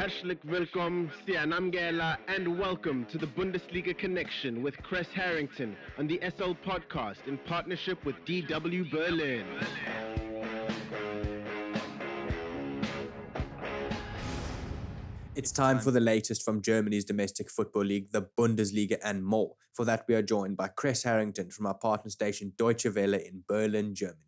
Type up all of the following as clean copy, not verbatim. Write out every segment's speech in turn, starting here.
Herzlich willkommen, Sianamgela, and welcome to the Bundesliga Connection with Kres Harrington on the SL Podcast in partnership with DW Berlin. It's time for the latest from Germany's domestic football league, the Bundesliga, and more. For that, we are joined by Kres Harrington from our partner station Deutsche Welle in Berlin, Germany.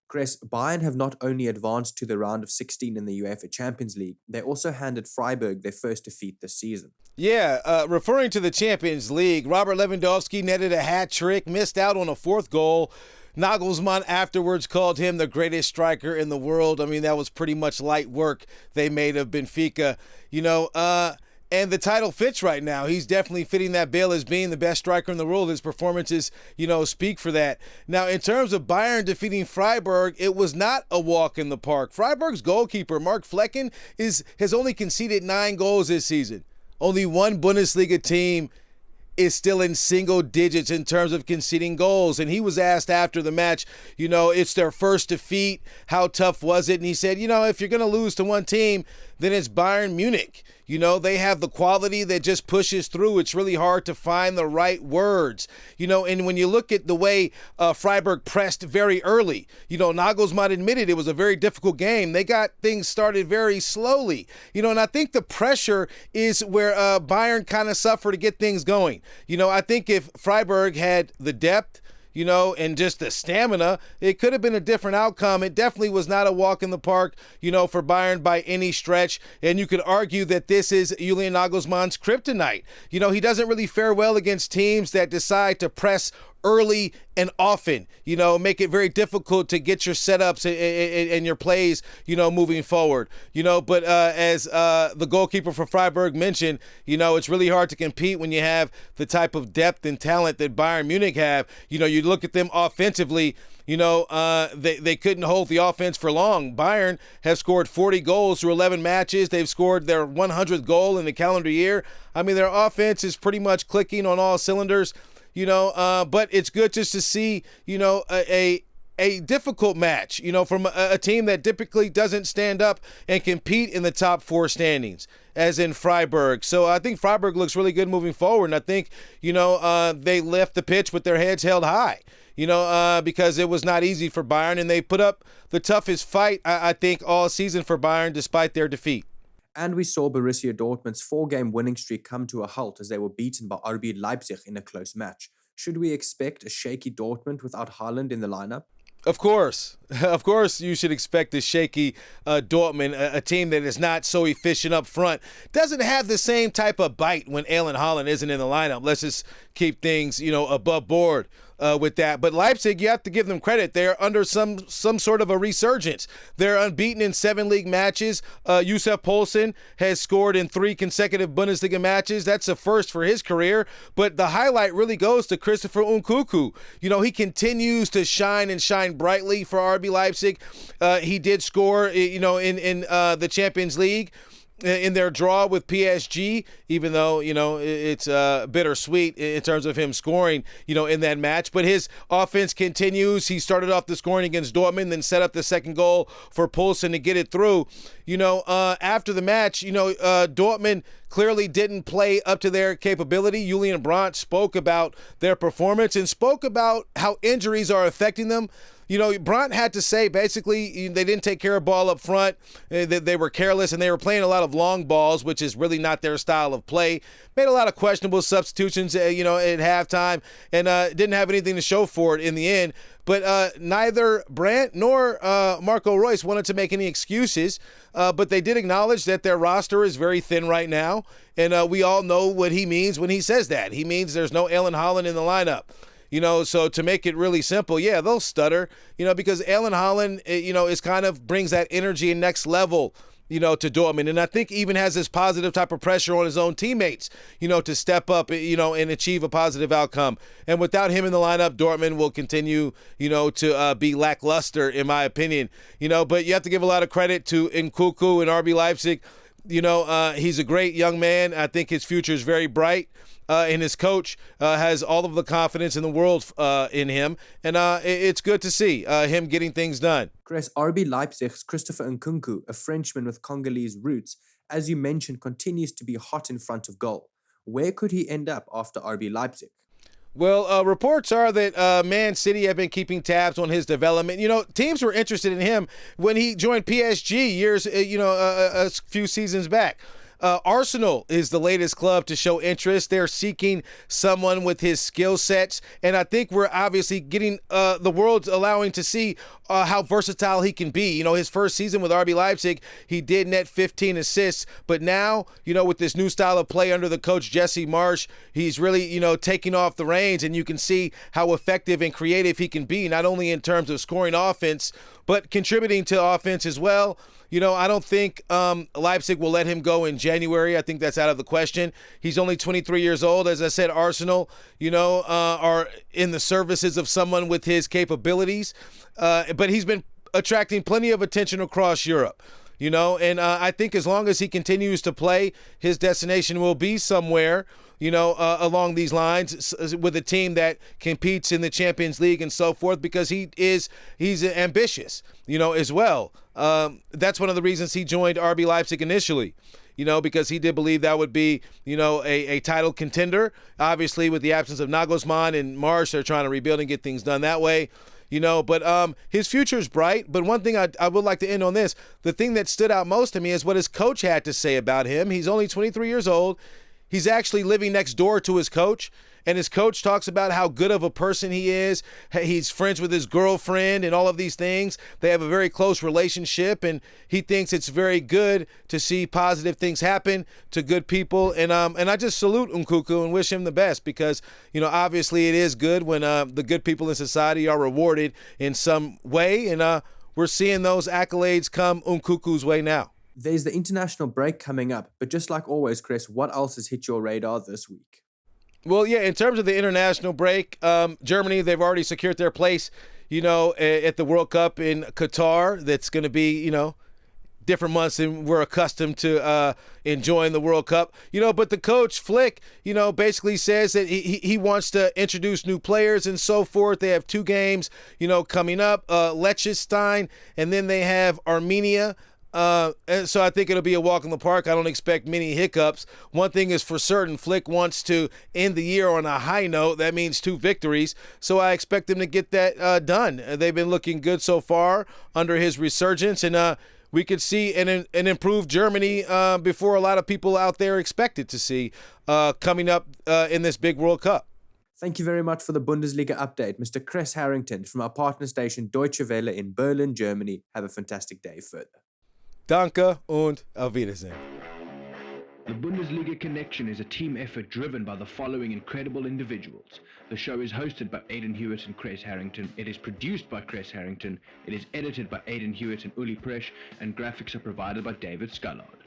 Kres, Bayern have not only advanced to the round of 16 in the UEFA Champions League, they also handed Freiburg their first defeat this season. Yeah, referring to the Champions League, Robert Lewandowski netted a hat trick, missed out on a fourth goal. Nagelsmann afterwards called him the greatest striker in the world. I mean, that was pretty much light work they made of Benfica. And the title fits right now. He's definitely fitting that bill as being the best striker in the world. His performances, speak for that. Now, in terms of Bayern defeating Freiburg, it was not a walk in the park. Freiburg's goalkeeper, Mark Flecken, has only conceded 9 goals this season. Only one Bundesliga team is still in single digits in terms of conceding goals. And he was asked after the match, it's their first defeat. How tough was it? And he said, if you're going to lose to one team, then it's Bayern Munich. They have the quality that just pushes through. It's really hard to find the right words. And when you look at the way Freiburg pressed very early, Nagelsmann admitted it was a very difficult game. They got things started very slowly. And I think the pressure is where Bayern kind of suffered to get things going. I think if Freiburg had the depth, and just the stamina, it could have been a different outcome. It definitely was not a walk in the park, for Bayern by any stretch. And you could argue that this is Julian Nagelsmann's kryptonite. He doesn't really fare well against teams that decide to press early and often, make it very difficult to get your setups and your plays, moving forward, but as the goalkeeper for Freiburg mentioned, it's really hard to compete when you have the type of depth and talent that Bayern Munich have. You look at them offensively, they couldn't hold the offense for long. Bayern have scored 40 goals through 11 matches. They've scored their 100th goal in the calendar year. I mean, their offense is pretty much clicking on all cylinders. But it's good just to see, a difficult match, from a team that typically doesn't stand up and compete in the top 4 standings, as in Freiburg. So I think Freiburg looks really good moving forward. And I think, they left the pitch with their heads held high, because it was not easy for Bayern. And they put up the toughest fight, I think, all season for Bayern, despite their defeat. And we saw Borrusio Dortmund's 4-game winning streak come to a halt as they were beaten by RB Leipzig in a close match. Should we expect a shaky Dortmund without Haaland in the lineup? Of course, you should expect a shaky Dortmund, a team that is not so efficient up front. Doesn't have the same type of bite when Erling Haaland isn't in the lineup. Let's just keep things, above board with that. But Leipzig, you have to give them credit. They're under some sort of a resurgence. They're unbeaten in 7 league matches. Yussuf Poulsen has scored in 3 consecutive Bundesliga matches. That's a first for his career. But the highlight really goes to Critopher Nkunku. He continues to shine and shine brightly for RB Leipzig. He did score, in the Champions League in their draw with PSG, even though, it's bittersweet in terms of him scoring, in that match. But his offense continues. He started off the scoring against Dortmund, then set up the second goal for Poulsen to get it through. After the match, Dortmund clearly didn't play up to their capability. Julian Brandt spoke about their performance and spoke about how injuries are affecting them. Brandt had to say basically they didn't take care of ball up front, that they were careless, and they were playing a lot of long balls, which is really not their style of play. Made a lot of questionable substitutions, at halftime, and didn't have anything to show for it in the end. But neither Brandt nor Marco Reus wanted to make any excuses, but they did acknowledge that their roster is very thin right now, and we all know what he means when he says that. He means there's no Erling Haaland in the lineup. So to make it really simple, yeah, they'll stutter, because Erling Haaland, is kind of brings that energy and next level, to Dortmund. And I think even has this positive type of pressure on his own teammates, to step up, and achieve a positive outcome. And without him in the lineup, Dortmund will continue, to be lackluster, in my opinion. But you have to give a lot of credit to Nkunku and RB Leipzig. He's a great young man. I think his future is very bright. And his coach has all of the confidence in the world in him. And it's good to see him getting things done. Kres, RB Leipzig's Critopher Nkunku, a Frenchman with Congolese roots, as you mentioned, continues to be hot in front of goal. Where could he end up after RB Leipzig? Well, reports are that Man City have been keeping tabs on his development. Teams were interested in him when he joined PSG a few seasons back. Arsenal is the latest club to show interest. They're seeking someone with his skill sets, and I think we're obviously getting the world's allowing to see how versatile he can be. His first season with RB Leipzig, he did net 15 assists, but now, with this new style of play under the coach Jesse Marsch, he's really, taking off the reins, and you can see how effective and creative he can be, not only in terms of scoring offense, but contributing to offense as well. I don't think Leipzig will let him go in January. I think that's out of the question. He's only 23 years old. As I said, Arsenal, are in the services of someone with his capabilities. But he's been attracting plenty of attention across Europe, and I think as long as he continues to play, his destination will be somewhere, along these lines with a team that competes in the Champions League and so forth, because he's ambitious, as well. That's one of the reasons he joined RB Leipzig initially, because he did believe that would be, a title contender. Obviously, with the absence of Nagelsmann and Marsch, they're trying to rebuild and get things done that way. But his future is bright. But one thing I would like to end on this. The thing that stood out most to me is what his coach had to say about him. He's only 23 years old. He's actually living next door to his coach, and his coach talks about how good of a person he is. He's friends with his girlfriend and all of these things. They have a very close relationship, and he thinks it's very good to see positive things happen to good people. And I just salute Nkunku and wish him the best, because, obviously it is good when the good people in society are rewarded in some way, and we're seeing those accolades come Nkunku's way now. There's the international break coming up, but just like always, Chris, what else has hit your radar this week? Well, yeah, in terms of the international break, Germany, they've already secured their place, at the World Cup in Qatar. That's going to be, different months than we're accustomed to enjoying the World Cup. But the coach, Flick, basically says that he wants to introduce new players and so forth. They have 2 games, coming up, Liechtenstein, and then they have Armenia. And so I think it'll be a walk in the park. I don't expect many hiccups. One thing is for certain, Flick wants to end the year on a high note. That means 2 victories. So I expect him to get that done. They've been looking good so far under his resurgence, and we could see an improved Germany before a lot of people out there expected to see coming up in this big World Cup. Thank you very much for the Bundesliga update, Mr. Kres Harrington from our partner station Deutsche Welle in Berlin, Germany. Have a fantastic day further. Danke und auf Wiedersehen. The Bundesliga Connection is a team effort driven by the following incredible individuals. The show is hosted by Aidan Hewitt and Kres Harrington. It is produced by Kres Harrington. It is edited by Aidan Hewitt and Uli Presch, and graphics are provided by David Scullard.